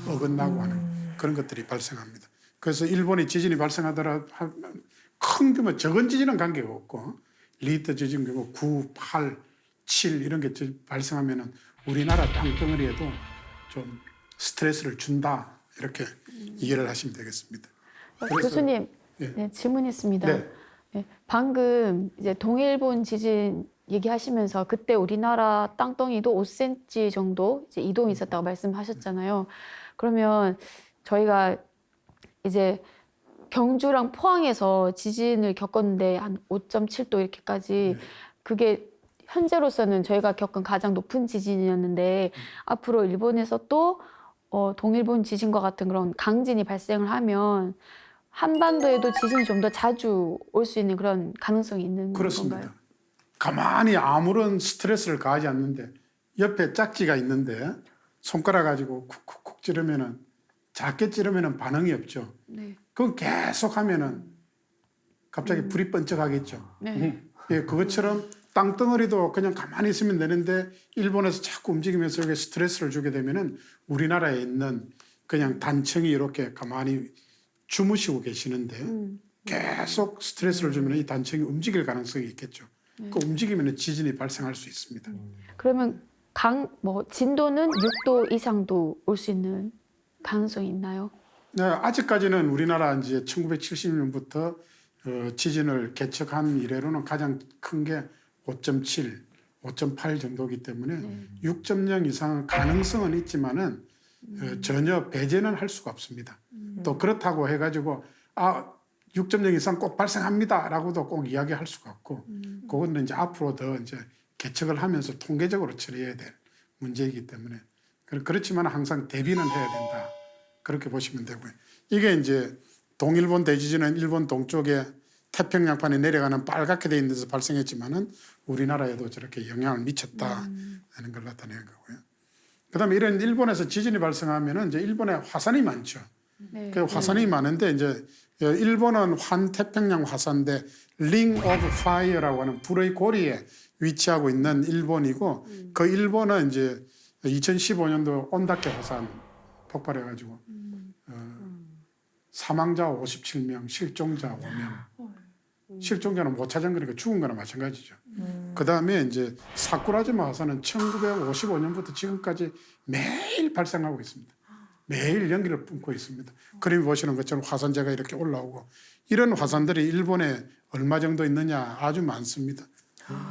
어긋나고 하는 그런 것들이 발생합니다. 그래서 일본이 지진이 발생하더라 큰 규모 적은 지진은 관계가 없고 리터 지진 규모 9, 8, 7 이런 게 발생하면은 우리나라 땅덩어리에도 좀 스트레스를 준다 이렇게 이해를 하시면 되겠습니다. 그래서, 교수님, 예. 네, 질문 있습니다. 네. 네, 방금 이제 동일본 지진 얘기하시면서 그때 우리나라 땅덩이도 5cm 정도 이제 이동이 있었다고 말씀하셨잖아요. 그러면 저희가 이제 경주랑 포항에서 지진을 겪었는데 한 5.7도 이렇게까지 그게 현재로서는 저희가 겪은 가장 높은 지진이었는데 앞으로 일본에서 또 동일본 지진과 같은 그런 강진이 발생을 하면 한반도에도 지진이 좀 더 자주 올 수 있는 그런 가능성이 있는 그렇습니다. 건가요? 가만히 아무런 스트레스를 가하지 않는데 옆에 짝지가 있는데 손가락 가지고 쿡쿡쿡 찌르면은 작게 찌르면은 반응이 없죠. 네. 그건 계속 하면은 갑자기 불이 번쩍하겠죠. 네. 예, 그것처럼 땅덩어리도 그냥 가만히 있으면 되는데 일본에서 자꾸 움직이면서 여기 스트레스를 주게 되면은 우리나라에 있는 그냥 단층이 이렇게 가만히 주무시고 계시는데 계속 스트레스를 주면 이 단층이 움직일 가능성이 있겠죠. 그 움직이면 지진이 발생할 수 있습니다. 그러면 진도는 6도 이상도 올 수 있는 가능성이 있나요? 네, 아직까지는 우리나라 이제 1970년부터 지진을 개척한 이래로는 가장 큰 게 5.7, 5.8 정도이기 때문에 6.0 이상 가능성은 있지만은 전혀 배제는 할 수가 없습니다. 또 그렇다고 해가지고 6.0 이상 꼭 발생합니다라고도 꼭 이야기할 수가 없고 그거는 이제 앞으로 더 이제 개척을 하면서 통계적으로 처리해야 될 문제이기 때문에 그렇지만 항상 대비는 해야 된다. 그렇게 보시면 되고요. 이게 이제 동일본 대지진은 일본 동쪽에 태평양판에 내려가는 빨갛게 돼 있는 데서 발생했지만은 우리나라에도 저렇게 영향을 미쳤다는 걸 나타내는 거고요. 그다음에 이런 일본에서 지진이 발생하면은 이제 일본에 화산이 많죠. 네. 그 화산이 많은데 이제 일본은 환태평양 화산대 링 오브 파이어라고 하는 불의 고리에 위치하고 있는 일본이고 그 일본은 이제 2015년도 온다케 화산 폭발해가지고 사망자 57명, 실종자 5명. 실종자는 못 찾은 거니까 죽은 거나 마찬가지죠. 그 다음에 이제 사쿠라지마 화산은 1955년부터 지금까지 매일 발생하고 있습니다. 매일 연기를 뿜고 있습니다. 그림 보시는 것처럼 화산재가 이렇게 올라오고 이런 화산들이 일본에 얼마 정도 있느냐 아주 많습니다.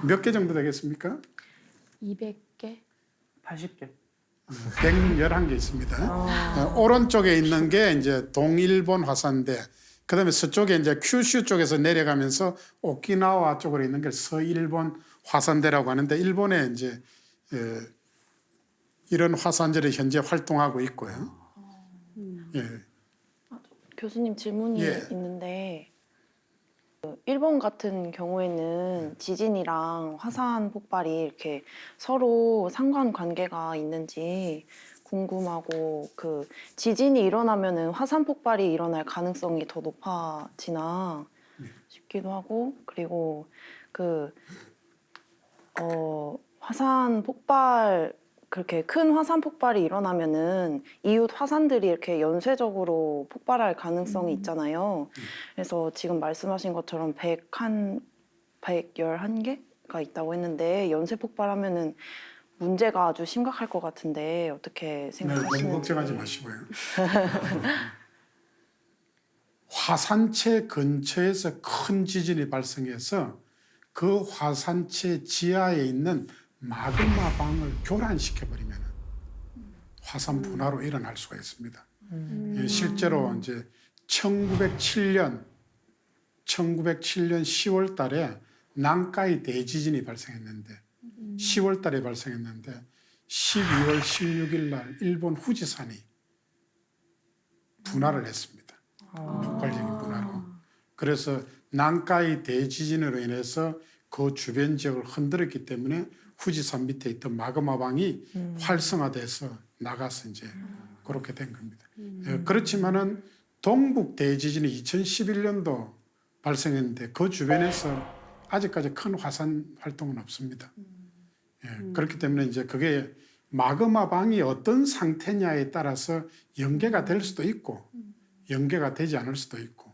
몇 개 정도 되겠습니까? 200개? 80개. 111개 있습니다. 오른쪽에 있는 게 이제 동일본 화산대, 그다음에 서쪽에 이제 큐슈 쪽에서 내려가면서 오키나와 쪽으로 있는 게 서일본 화산대라고 하는데 일본에 이제 이런 화산재를 현재 활동하고 있고요. 예. 교수님 질문이 예. 있는데 일본 같은 경우에는 지진이랑 화산 폭발이 이렇게 서로 상관관계가 있는지 궁금하고 그 지진이 일어나면은 화산 폭발이 일어날 가능성이 더 높아지나 싶기도 하고 그리고 그 화산 폭발 그렇게 큰 화산 폭발이 일어나면은 이웃 화산들이 이렇게 연쇄적으로 폭발할 가능성이 있잖아요. 그래서 지금 말씀하신 것처럼 111개가 있다고 했는데 연쇄 폭발하면은 문제가 아주 심각할 것 같은데 어떻게 생각하시는지. 너무 걱정하지 마시고요. 화산체 근처에서 큰 지진이 발생해서 그 화산체 지하에 있는 마그마방을 교란시켜버리면 화산 분화로 일어날 수가 있습니다. 실제로 이제 1907년 10월 달에 난카이 대지진이 발생했는데 10월 달에 발생했는데 12월 16일 날 일본 후지산이 분화를 했습니다. 폭발적인 분화로. 그래서 난카이 대지진으로 인해서 그 주변 지역을 흔들었기 때문에 후지산 밑에 있던 마그마방이 활성화돼서 나가서 이제 그렇게 된 겁니다. 그렇지만은 동북 대지진이 2011년도 발생했는데 그 주변에서 아직까지 큰 화산 활동은 없습니다. 그렇기 때문에 이제 그게 마그마방이 어떤 상태냐에 따라서 연계가 될 수도 있고 연계가 되지 않을 수도 있고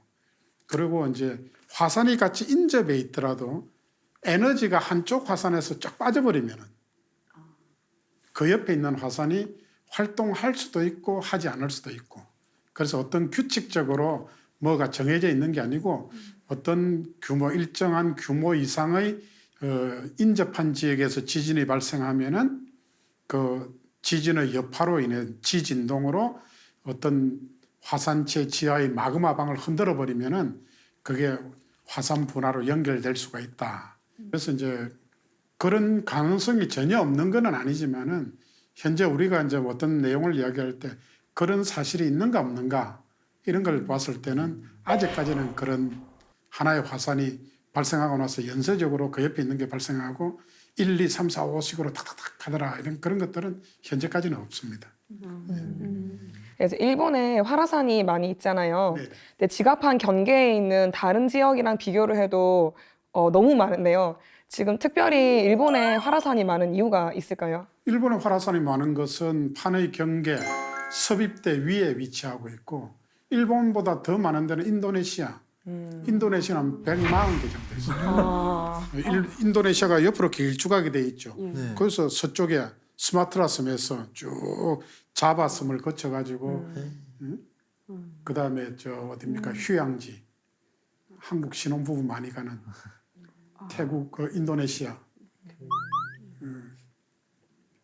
그리고 이제 화산이 같이 인접해 있더라도 에너지가 한쪽 화산에서 쫙 빠져버리면 그 옆에 있는 화산이 활동할 수도 있고 하지 않을 수도 있고 그래서 어떤 규칙적으로 뭐가 정해져 있는 게 아니고 어떤 규모 일정한 규모 이상의 인접한 지역에서 지진이 발생하면은 그 지진의 여파로 인해 지진동으로 어떤 화산체 지하의 마그마방을 흔들어 버리면은 그게 화산 분화로 연결될 수가 있다. 그래서 이제 그런 가능성이 전혀 없는 건 아니지만은 현재 우리가 이제 어떤 내용을 이야기할 때 그런 사실이 있는가 없는가 이런 걸 봤을 때는 아직까지는 그런 하나의 화산이 발생하고 나서 연쇄적으로 그 옆에 있는 게 발생하고 1, 2, 3, 4, 5식으로 탁탁탁 하더라 이런 그런 것들은 현재까지는 없습니다. 그래서 일본에 활화산이 많이 있잖아요. 네. 근데 지갑한 경계에 있는 다른 지역이랑 비교를 해도 너무 많은데요. 지금 특별히 일본에 활화산이 많은 이유가 있을까요? 일본의 활화산이 많은 것은 판의 경계 섭입대 위에 위치하고 있고 일본보다 더 많은 데는 인도네시아. 인도네시아는 140개 정도 있습니다. 인도네시아가 옆으로 길쭉하게 돼 있죠. 그래서 서쪽에 스마트라섬에서 쭉 자바섬을 거쳐가지고 그 다음에 저 어딥니까 휴양지 한국 신혼부부 많이 가는 태국 그 인도네시아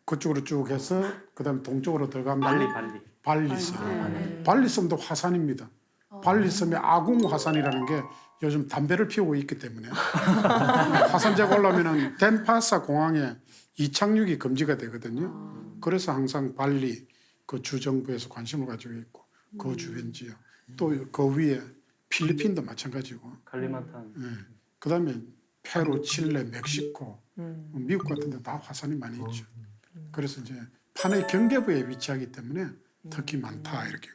그쪽으로 쭉 해서 그 다음에 동쪽으로 들어가면 발리섬. 발리섬도 화산입니다. 발리섬의 아궁 화산이라는 게 요즘 담배를 피우고 있기 때문에 화산재가 올라오면은 덴파사 공항에 이착륙이 금지가 되거든요. 그래서 항상 발리 그 주정부에서 관심을 가지고 있고 그 주변 지역 또 그 위에 필리핀도 마찬가지고 갈리만탄. 그다음에 페루, 칠레, 멕시코, 미국 같은 데 다 화산이 많이 있죠. 그래서 이제 판의 경계부에 위치하기 때문에 특히 많다 이렇게.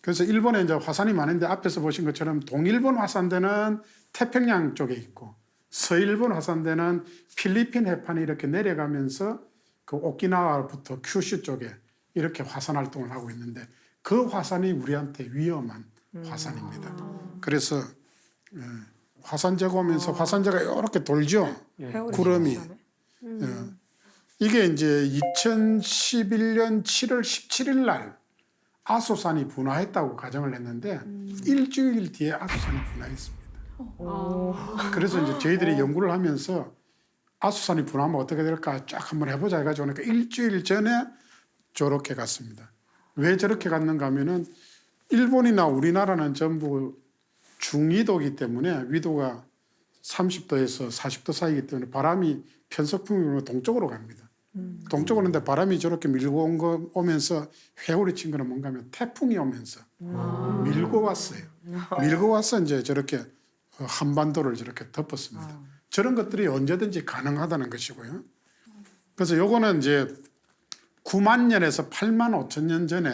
그래서 일본에 이제 화산이 많은데 앞에서 보신 것처럼 동일본 화산대는 태평양 쪽에 있고 서일본 화산대는 필리핀 해판이 이렇게 내려가면서 그 오키나와부터 큐슈 쪽에 이렇게 화산 활동을 하고 있는데 그 화산이 우리한테 위험한 화산입니다. 그래서 화산재가 오면서 화산재가 이렇게 돌죠. 구름이. 이게 이제 2011년 7월 17일 날 아소산이 분화했다고 가정을 했는데 일주일 뒤에 아소산이 분화했습니다. 그래서 이제 저희들이 연구를 하면서 아소산이 분화하면 어떻게 될까 쫙 한번 해보자 해가지고 그러니까 일주일 전에 저렇게 갔습니다. 왜 저렇게 갔는가 하면은 일본이나 우리나라는 전부 중위도이기 때문에 위도가 30도에서 40도 사이이기 때문에 바람이 편서풍으로 동쪽으로 갑니다. 동쪽으로 오는데 바람이 저렇게 밀고 오면서 회오리 친 거는 뭔가 하면 태풍이 오면서 밀고 왔어요. 밀고 와서 이제 저렇게 한반도를 저렇게 덮었습니다. 저런 것들이 언제든지 가능하다는 것이고요. 그래서 요거는 이제 9만 년에서 8만 5천 년 전에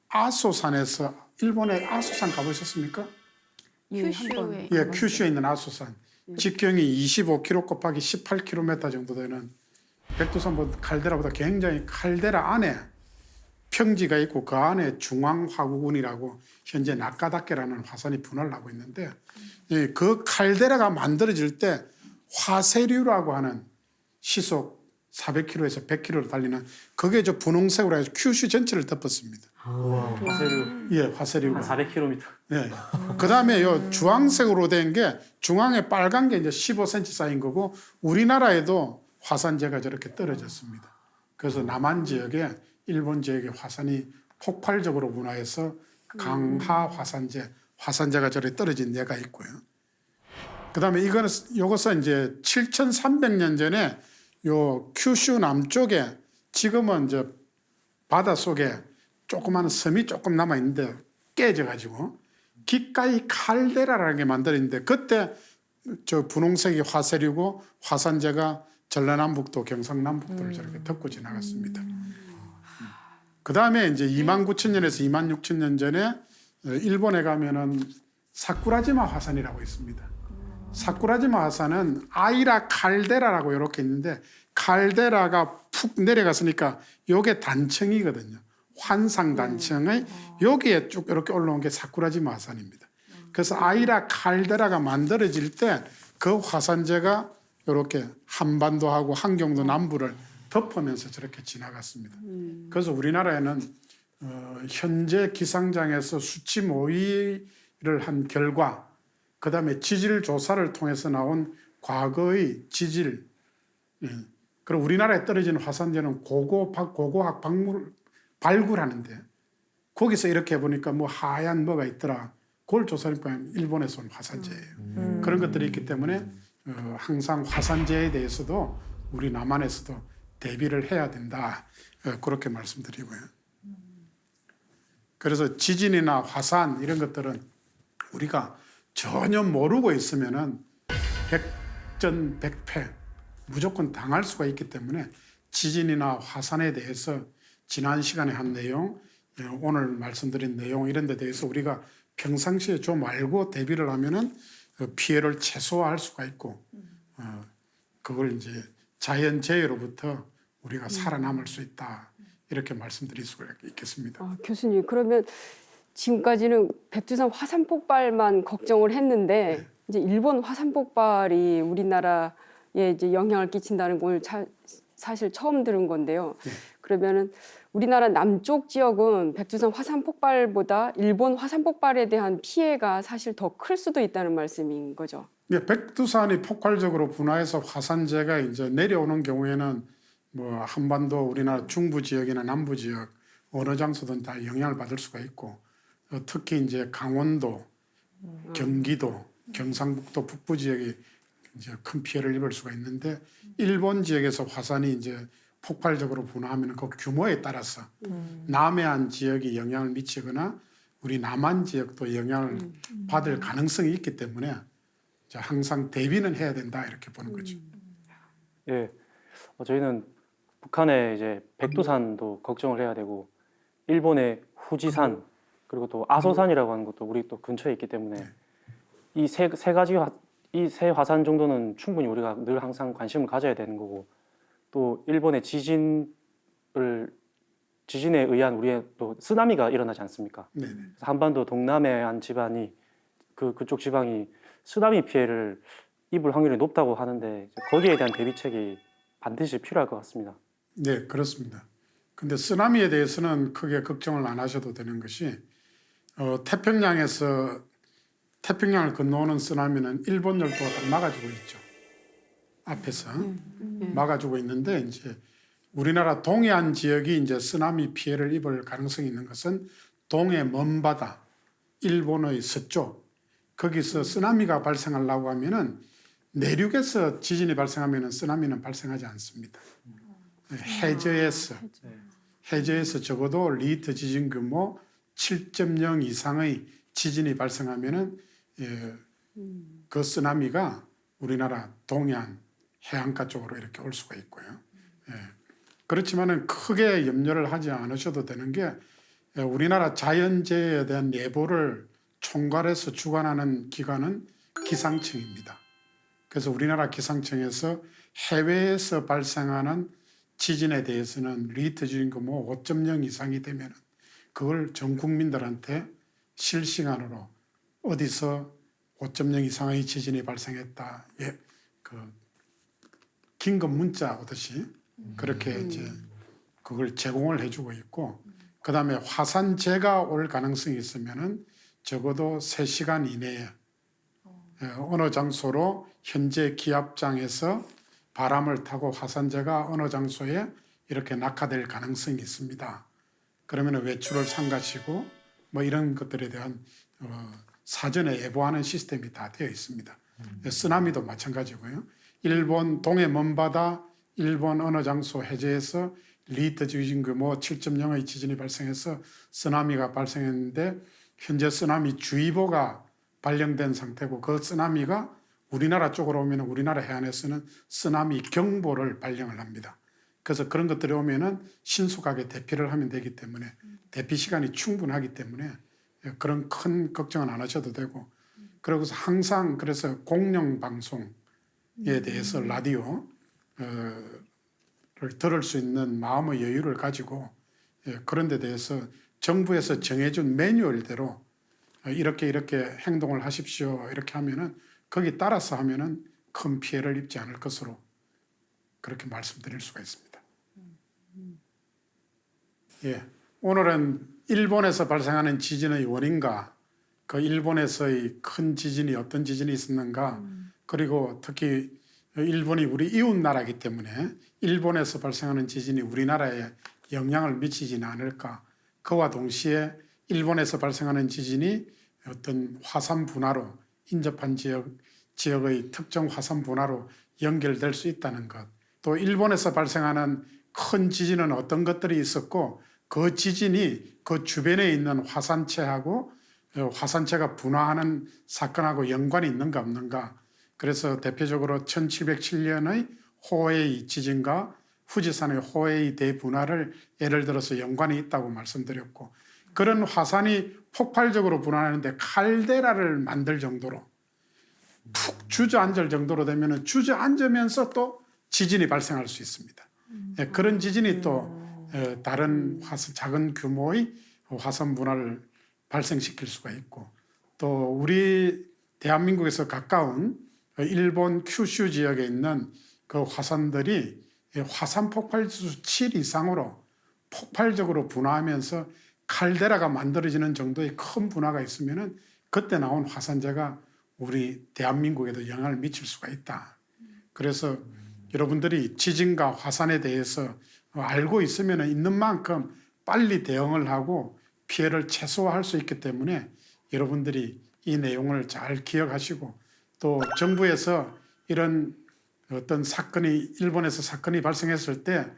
아소산에서 일본의 아소산 가보셨습니까? 큐슈에 예, 큐슈에 있는 아소산. 직경이 25km 곱하기 18km 정도 되는 백두산 칼데라보다 굉장히 칼데라 안에 평지가 있고 그 안에 중앙화구군이라고 현재 나카다케라는 화산이 분화를 하고 있는데 그 칼데라가 만들어질 때 화쇄류라고 하는 시속 400km에서 100km로 달리는 그게 저 분홍색으로 해서 큐슈 전체를 덮었습니다. 화쇄류. 예, 화쇄류가. 한 400km. 네. 그 다음에 요 주황색으로 된 게 중앙에 빨간 게 이제 15cm 쌓인 거고 우리나라에도 화산재가 저렇게 떨어졌습니다. 그래서 남한 지역에 일본 지역의 화산이 폭발적으로 분화해서 강하 화산재가 저렇게 떨어진 예가 있고요. 그 다음에 요것은 이제 7,300년 전에 요 큐슈 남쪽에 지금은 이제 바닷속에 조그마한 섬이 조금 남아 있는데 깨져가지고 기카이 칼데라라는 게 만들어졌는데 그때 저 분홍색이 화쇄류고 화산재가 전라남북도 경상남북도를 저렇게 덮고 지나갔습니다. 그 다음에 이제 29,000년에서 26,000년 전에 일본에 가면은 사쿠라지마 화산이라고 있습니다. 사쿠라지마 화산은 아이라 칼데라라고 이렇게 있는데 칼데라가 푹 내려갔으니까 요게 단층이거든요. 환상 단층의 여기에 쭉 이렇게 올라온 게 사쿠라지마 화산입니다. 그래서 아이라 칼데라가 만들어질 때 그 화산재가 이렇게 한반도하고 한경도 남부를 덮으면서 저렇게 지나갔습니다. 그래서 우리나라에는 현재 기상장에서 수치 모의를 한 결과 그다음에 지질 조사를 통해서 나온 과거의 지질 그리고 우리나라에 떨어진 화산재는 고고학 박물 발굴하는데 거기서 이렇게 해보니까 뭐 하얀 뭐가 있더라. 그걸 조사해보니까 일본에서 온 화산재예요. 그런 것들이 있기 때문에 항상 화산재에 대해서도 우리 남한에서도 대비를 해야 된다. 그렇게 말씀드리고요. 그래서 지진이나 화산 이런 것들은 우리가 전혀 모르고 있으면은 백전백패 무조건 당할 수가 있기 때문에 지진이나 화산에 대해서 지난 시간에 한 내용, 오늘 말씀드린 내용 이런 데 대해서 우리가 평상시에 좀 알고 대비를 하면은 피해를 최소화할 수가 있고 그걸 이제 자연재해로부터 우리가 살아남을 수 있다. 이렇게 말씀드릴 수가 있겠습니다. 교수님, 그러면 지금까지는 백두산 화산 폭발만 걱정을 했는데 이제 일본 화산 폭발이 우리나라에 이제 영향을 끼친다는 걸 사실 처음 들은 건데요. 그러면은 우리나라 남쪽 지역은 백두산 화산 폭발보다 일본 화산 폭발에 대한 피해가 사실 더 클 수도 있다는 말씀인 거죠. 네, 백두산이 폭발적으로 분화해서 화산재가 이제 내려오는 경우에는 뭐 한반도 우리나라 중부 지역이나 남부 지역 어느 장소든 다 영향을 받을 수가 있고 특히 이제 강원도, 경기도, 경상북도 북부 지역이 이제 큰 피해를 입을 수가 있는데 일본 지역에서 화산이 이제 폭발적으로 분화하면 그 규모에 따라서 남해안 지역이 영향을 미치거나 우리 남한 지역도 영향을 받을 가능성이 있기 때문에 이제 항상 대비는 해야 된다 이렇게 보는 거죠. 예, 저희는 북한의 이제 백두산도 걱정을 해야 되고 일본의 후지산 그리고 또 아소산이라고 하는 것도 우리 또 근처에 있기 때문에 이 세 가지 이 세 화산 정도는 충분히 우리가 늘 항상 관심을 가져야 되는 거고 또 일본의 지진에 의한 우리의 또 쓰나미가 일어나지 않습니까? 네네. 한반도 동남해안 지방이 그쪽 지방이 쓰나미 피해를 입을 확률이 높다고 하는데 거기에 대한 대비책이 반드시 필요할 것 같습니다. 네, 그렇습니다. 근데 쓰나미에 대해서는 크게 걱정을 안 하셔도 되는 것이 태평양을 건너오는 쓰나미는 일본 열도가 딱 막아주고 있죠. 앞에서 막아주고 있는데 이제 우리나라 동해안 지역이 이제 쓰나미 피해를 입을 가능성이 있는 것은 동해 먼바다, 일본의 서쪽 거기서 쓰나미가 발생하려고 하면은 내륙에서 지진이 발생하면은 쓰나미는 발생하지 않습니다. 해저에서 적어도 리히터 지진 규모 7.0 이상의 지진이 발생하면은 그 쓰나미가 우리나라 동해안 해안가 쪽으로 이렇게 올 수가 있고요. 그렇지만은 크게 염려를 하지 않으셔도 되는 게 우리나라 자연재해에 대한 예보를 총괄해서 주관하는 기관은 기상청입니다. 그래서 우리나라 기상청에서 해외에서 발생하는 지진에 대해서는 리히터 지진 규모 5.0 이상이 되면 그걸 전 국민들한테 실시간으로 어디서 5.0 이상의 지진이 발생했다. 긴급 문자 오듯이 그렇게 이제 그걸 제공을 해주고 있고, 그 다음에 화산재가 올 가능성이 있으면은 적어도 3시간 이내에 어느 장소로 현재 기압장에서 바람을 타고 화산재가 어느 장소에 이렇게 낙하될 가능성이 있습니다. 그러면 외출을 삼가시고 뭐 이런 것들에 대한 사전에 예보하는 시스템이 다 되어 있습니다. 쓰나미도 마찬가지고요. 일본 동해 먼바다, 일본 어느 장소 해저에서 리히터 지진 규모 7.0의 지진이 발생해서 쓰나미가 발생했는데 현재 쓰나미 주의보가 발령된 상태고 그 쓰나미가 우리나라 쪽으로 오면 우리나라 해안에서는 쓰나미 경보를 발령을 합니다. 그래서 그런 것들이 오면은 신속하게 대피를 하면 되기 때문에 대피 시간이 충분하기 때문에 그런 큰 걱정은 안 하셔도 되고, 그러고서 항상 그래서 공영 방송에 대해서 라디오를 들을 수 있는 마음의 여유를 가지고 그런 데 대해서 정부에서 정해준 매뉴얼대로 이렇게 행동을 하십시오 이렇게 하면은 거기 따라서 하면은 큰 피해를 입지 않을 것으로 그렇게 말씀드릴 수가 있습니다. 오늘은 일본에서 발생하는 지진의 원인과 그 일본에서의 큰 지진이 어떤 지진이 있었는가, 그리고 특히 일본이 우리 이웃 나라이기 때문에 일본에서 발생하는 지진이 우리나라에 영향을 미치지는 않을까, 그와 동시에 일본에서 발생하는 지진이 어떤 화산 분화로 인접한 지역의 특정 화산 분화로 연결될 수 있다는 것, 또 일본에서 발생하는 큰 지진은 어떤 것들이 있었고 그 지진이 그 주변에 있는 화산체하고 화산체가 분화하는 사건하고 연관이 있는가 없는가. 그래서 대표적으로 1707년의 호에이 지진과 후지산의 호에이 대분화를 예를 들어서 연관이 있다고 말씀드렸고, 그런 화산이 폭발적으로 분화하는데 칼데라를 만들 정도로 푹 주저앉을 정도로 되면 주저앉으면서 또 지진이 발생할 수 있습니다. 그런 지진이 또 다른 작은 규모의 화산 분화를 발생시킬 수가 있고, 또 우리 대한민국에서 가까운 일본 큐슈 지역에 있는 그 화산들이 화산 폭발지수 7 이상으로 폭발적으로 분화하면서 칼데라가 만들어지는 정도의 큰 분화가 있으면은 그때 나온 화산재가 우리 대한민국에도 영향을 미칠 수가 있다. 그래서 여러분들이 지진과 화산에 대해서 알고 있으면 있는 만큼 빨리 대응을 하고 피해를 최소화할 수 있기 때문에 여러분들이 이 내용을 잘 기억하시고, 또 정부에서 이런 어떤 사건이 일본에서 사건이 발생했을 때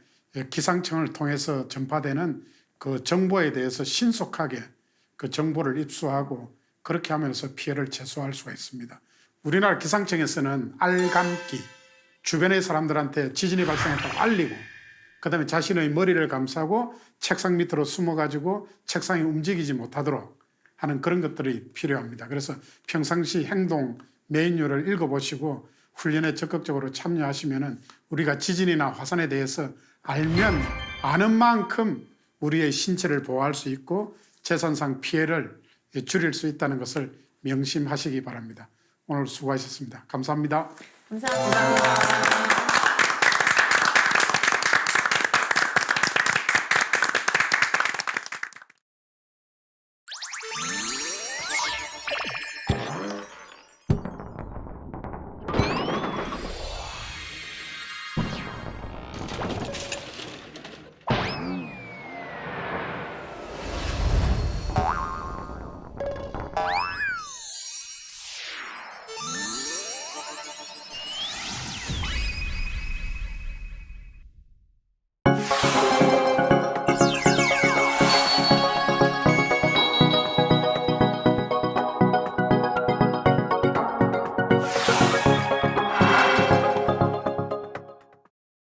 기상청을 통해서 전파되는 그 정보에 대해서 신속하게 그 정보를 입수하고 그렇게 하면서 피해를 최소화할 수가 있습니다. 우리나라 기상청에서는 알감기, 주변의 사람들한테 지진이 발생했다고 알리고 그다음에 자신의 머리를 감싸고 책상 밑으로 숨어가지고 책상이 움직이지 못하도록 하는 그런 것들이 필요합니다. 그래서 평상시 행동 매뉴얼을 읽어보시고 훈련에 적극적으로 참여하시면은 우리가 지진이나 화산에 대해서 알면 아는 만큼 우리의 신체를 보호할 수 있고 재산상 피해를 줄일 수 있다는 것을 명심하시기 바랍니다. 오늘 수고하셨습니다. 감사합니다. 감사합니다.